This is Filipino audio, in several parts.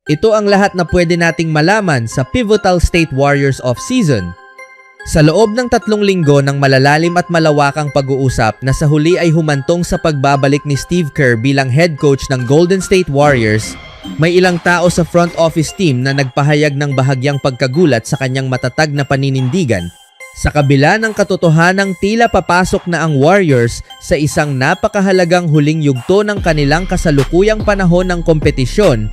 Ito ang lahat na pwede nating malaman sa Pivotal State Warriors off-season. Sa loob ng 3 linggo ng malalalim at malawakang pag-uusap na sa huli ay humantong sa pagbabalik ni Steve Kerr bilang head coach ng Golden State Warriors, may ilang tao sa front office team na nagpahayag ng bahagyang pagkagulat sa kanyang matatag na paninindigan. Sa kabila ng katotohanang tila papasok na ang Warriors sa isang napakahalagang huling yugto ng kanilang kasalukuyang panahon ng kompetisyon,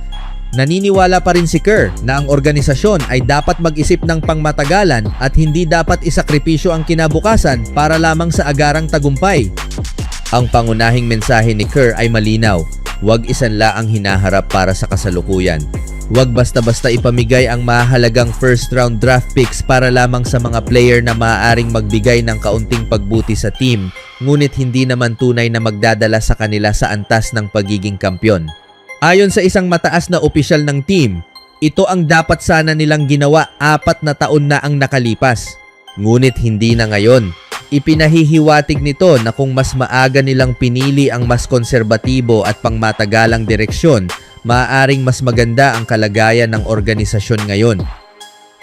naniniwala pa rin si Kerr na ang organisasyon ay dapat mag-isip ng pangmatagalan at hindi dapat isakripisyo ang kinabukasan para lamang sa agarang tagumpay. Ang pangunahing mensahe ni Kerr ay malinaw: huwag isanla ang hinaharap para sa kasalukuyan. Huwag basta-basta ipamigay ang mahalagang first-round draft picks para lamang sa mga player na maaaring magbigay ng kaunting pagbuti sa team, ngunit hindi naman tunay na magdadala sa kanila sa antas ng pagiging kampyon. Ayon sa isang mataas na opisyal ng team, ito ang dapat sana nilang ginawa 4 na taon na ang nakalipas. Ngunit hindi na ngayon. Ipinahihiwatig nito na kung mas maaga nilang pinili ang mas konserbatibo at pangmatagalang direksyon, maaaring mas maganda ang kalagayan ng organisasyon ngayon.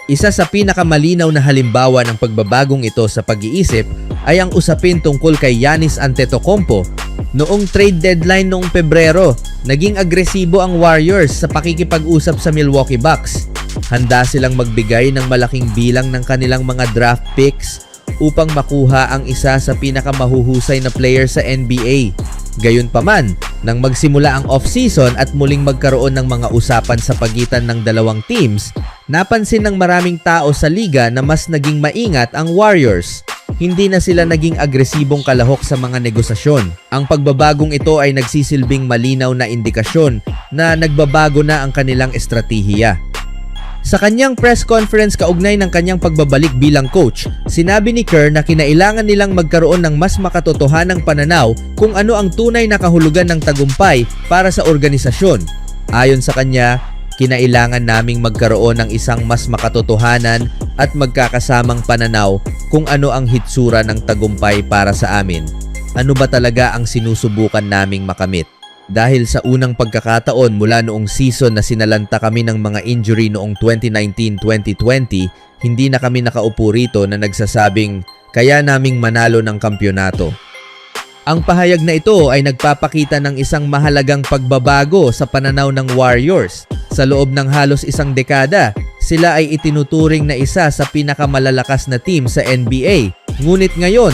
Isa sa pinakamalinaw na halimbawa ng pagbabagong ito sa pag-iisip ay ang usapin tungkol kay Giannis Antetokounmpo. Noong trade deadline noong Pebrero, naging agresibo ang Warriors sa pakikipag-usap sa Milwaukee Bucks. Handa silang magbigay ng malaking bilang ng kanilang mga draft picks upang makuha ang isa sa pinakamahuhusay na player sa NBA. Gayunpaman, nang magsimula ang off-season at muling magkaroon ng mga usapan sa pagitan ng dalawang teams, napansin ng maraming tao sa liga na mas naging maingat ang Warriors. Hindi na sila naging agresibong kalahok sa mga negosasyon. Ang pagbabagong ito ay nagsisilbing malinaw na indikasyon na nagbabago na ang kanilang estratehiya. Sa kanyang press conference kaugnay ng kanyang pagbabalik bilang coach, sinabi ni Kerr na kinailangan nilang magkaroon ng mas makatotohanang pananaw kung ano ang tunay na kahulugan ng tagumpay para sa organisasyon. Ayon sa kanya, kinailangan naming magkaroon ng isang mas makatotohanan at magkakasamang pananaw kung ano ang hitsura ng tagumpay para sa amin. Ano ba talaga ang sinusubukan naming makamit? Dahil sa unang pagkakataon mula noong season na sinalanta kami ng mga injury noong 2019-2020, hindi na kami nakaupo rito na nagsasabing kaya naming manalo ng kampyonato. Ang pahayag na ito ay nagpapakita ng isang mahalagang pagbabago sa pananaw ng Warriors. Sa loob ng halos isang dekada, sila ay itinuturing na isa sa pinakamalalakas na team sa NBA. Ngunit ngayon,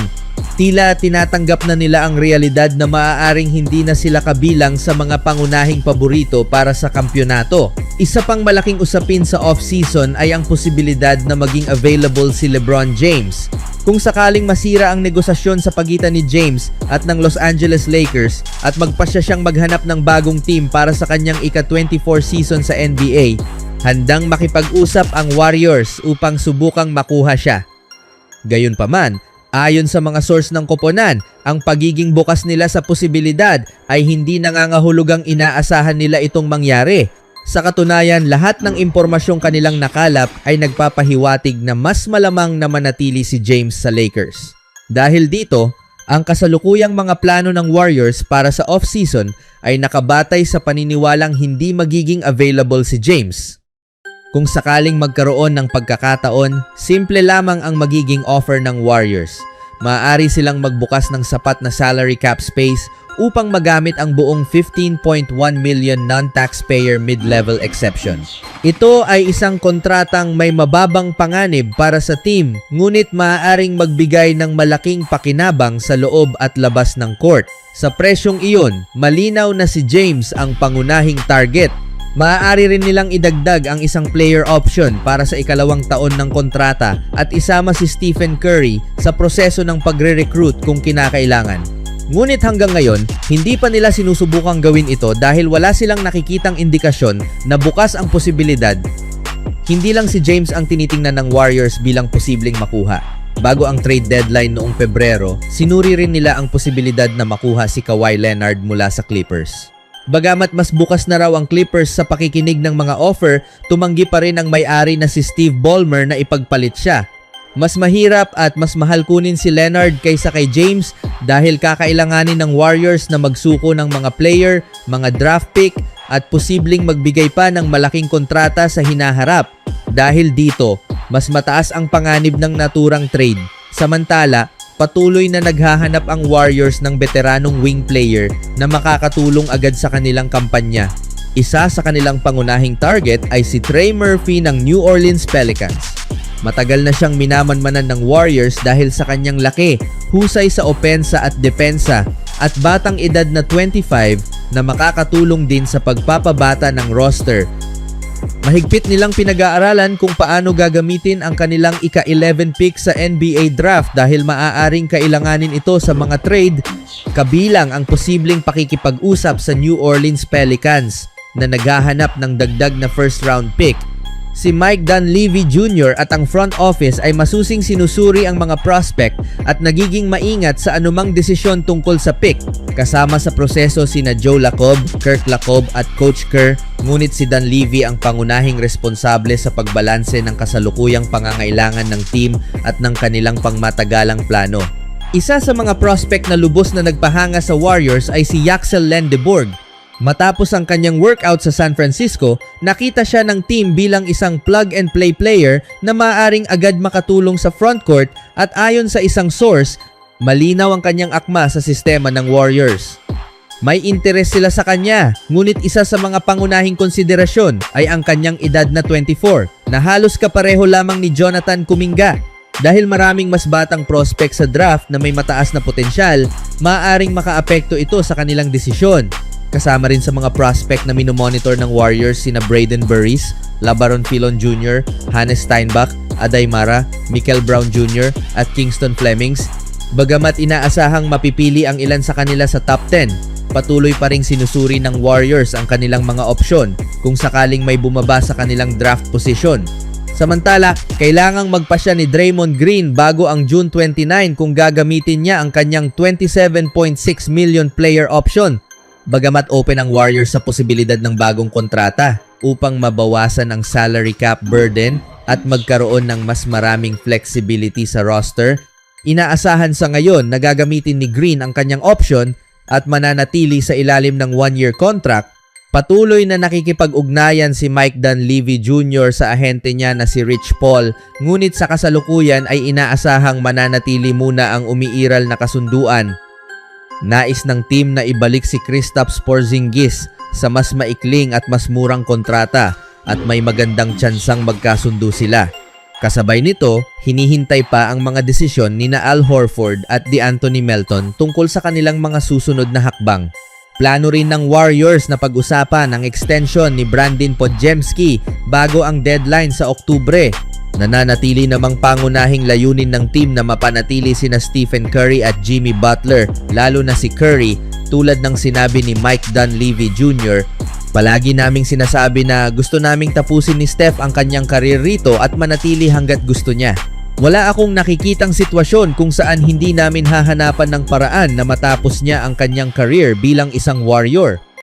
tila tinatanggap na nila ang realidad na maaaring hindi na sila kabilang sa mga pangunahing paborito para sa kampyonato. Isa pang malaking usapin sa off-season ay ang posibilidad na maging available si LeBron James. Kung sakaling masira ang negosasyon sa pagitan ni James at ng Los Angeles Lakers at magpasya siyang maghanap ng bagong team para sa kanyang ika-24 season sa NBA, handang makipag-usap ang Warriors upang subukang makuha siya. Gayunpaman, ayon sa mga source ng koponan, ang pagiging bukas nila sa posibilidad ay hindi nangangahulugang inaasahan nila itong mangyari. Sa katunayan, lahat ng impormasyong kanilang nakalap ay nagpapahiwatig na mas malamang na manatili si James sa Lakers. Dahil dito, ang kasalukuyang mga plano ng Warriors para sa off-season ay nakabatay sa paniniwalang hindi magiging available si James. Kung sakaling magkaroon ng pagkakataon, simple lamang ang magiging offer ng Warriors. Maaari silang magbukas ng sapat na salary cap space upang magamit ang buong $15.1 million non-taxpayer mid-level exception. Ito ay isang kontratang may mababang panganib para sa team, ngunit maaaring magbigay ng malaking pakinabang sa loob at labas ng court. Sa presyong iyon, malinaw na si James ang pangunahing target. Maaari rin nilang idagdag ang isang player option para sa ikalawang taon ng kontrata at isama si Stephen Curry sa proseso ng pagre-recruit kung kinakailangan. Ngunit hanggang ngayon, hindi pa nila sinusubukang gawin ito dahil wala silang nakikitang indikasyon na bukas ang posibilidad. Hindi lang si James ang tinitingnan ng Warriors bilang posibleng makuha. Bago ang trade deadline noong Pebrero, sinuri rin nila ang posibilidad na makuha si Kawhi Leonard mula sa Clippers. Bagamat mas bukas na raw ang Clippers sa pakikinig ng mga offer, tumanggi pa rin ang may-ari na si Steve Ballmer na ipagpalit siya. Mas mahirap at mas mahal kunin si Leonard kaysa kay James dahil kakailanganin ng Warriors na magsuko ng mga player, mga draft pick at posibleng magbigay pa ng malaking kontrata sa hinaharap. Dahil dito, mas mataas ang panganib ng naturang trade. Samantala, patuloy na naghahanap ang Warriors ng veteranong wing player na makakatulong agad sa kanilang kampanya. Isa sa kanilang pangunahing target ay si Trey Murphy ng New Orleans Pelicans. Matagal na siyang minamanmanan ng Warriors dahil sa kanyang laki, husay sa opensa at depensa, at batang edad na 25 na makakatulong din sa pagpapabata ng roster. Mahigpit nilang pinag-aaralan kung paano gagamitin ang kanilang ika-11 pick sa NBA draft dahil maaaring kailanganin ito sa mga trade, kabilang ang posibleng pakikipag-usap sa New Orleans Pelicans na naghahanap ng dagdag na first round pick. Si Mike Dunleavy Jr. at ang front office ay masusing sinusuri ang mga prospect at nagiging maingat sa anumang desisyon tungkol sa pick. Kasama sa proseso sina Joe Lacob, Kirk Lacob at Coach Kerr, ngunit si Dunleavy ang pangunahing responsable sa pagbalanse ng kasalukuyang pangangailangan ng team at ng kanilang pangmatagalang plano. Isa sa mga prospect na lubos na nagpahanga sa Warriors ay si Yaxel Lendeborg. Matapos ang kanyang workout sa San Francisco, nakita siya ng team bilang isang plug-and-play player na maaaring agad makatulong sa frontcourt at ayon sa isang source, malinaw ang kanyang akma sa sistema ng Warriors. May interes sila sa kanya, ngunit isa sa mga pangunahing konsiderasyon ay ang kanyang edad na 24, na halos kapareho lamang ni Jonathan Kuminga. Dahil maraming mas batang prospect sa draft na may mataas na potensyal, maaaring makaapekto ito sa kanilang desisyon. Kasama rin sa mga prospect na minomonitor ng Warriors sina Braden Burris, LaBaron Philon Jr., Hannes Steinbach, Aday Mara, Mikel Brown Jr. at Kingston Flemings. Bagamat inaasahang mapipili ang ilan sa kanila sa top 10, patuloy pa ring sinusuri ng Warriors ang kanilang mga opsyon kung sakaling may bumaba sa kanilang draft position. Samantala, kailangang magpasya ni Draymond Green bago ang June 29 kung gagamitin niya ang kanyang $27.6 million player option. Bagamat open ang Warriors sa posibilidad ng bagong kontrata upang mabawasan ang salary cap burden at magkaroon ng mas maraming flexibility sa roster, inaasahan sa ngayon na gagamitin ni Green ang kanyang option at mananatili sa ilalim ng 1-year contract. Patuloy na nakikipag-ugnayan si Mike Dunleavy Jr. sa ahente niya na si Rich Paul, ngunit sa kasalukuyan ay inaasahang mananatili muna ang umiiral na kasunduan. Nais ng team na ibalik si Kristaps Porzingis sa mas maikling at mas murang kontrata at may magandang tsansang magkasundo sila. Kasabay nito, hinihintay pa ang mga desisyon ni Al Horford at DeAnthony Melton tungkol sa kanilang mga susunod na hakbang. Plano rin ng Warriors na pag-usapan ang extension ni Brandin Podziemski bago ang deadline sa Oktubre. Nananatili namang pangunahing layunin ng team na mapanatili sina Stephen Curry at Jimmy Butler, lalo na si Curry, tulad ng sinabi ni Mike Dunleavy Jr. Palagi naming sinasabi na gusto naming tapusin ni Steph ang kanyang karir rito at manatili hanggat gusto niya. Wala akong nakikitang sitwasyon kung saan hindi namin hahanapan ng paraan na matapos niya ang kanyang career bilang isang Warrior.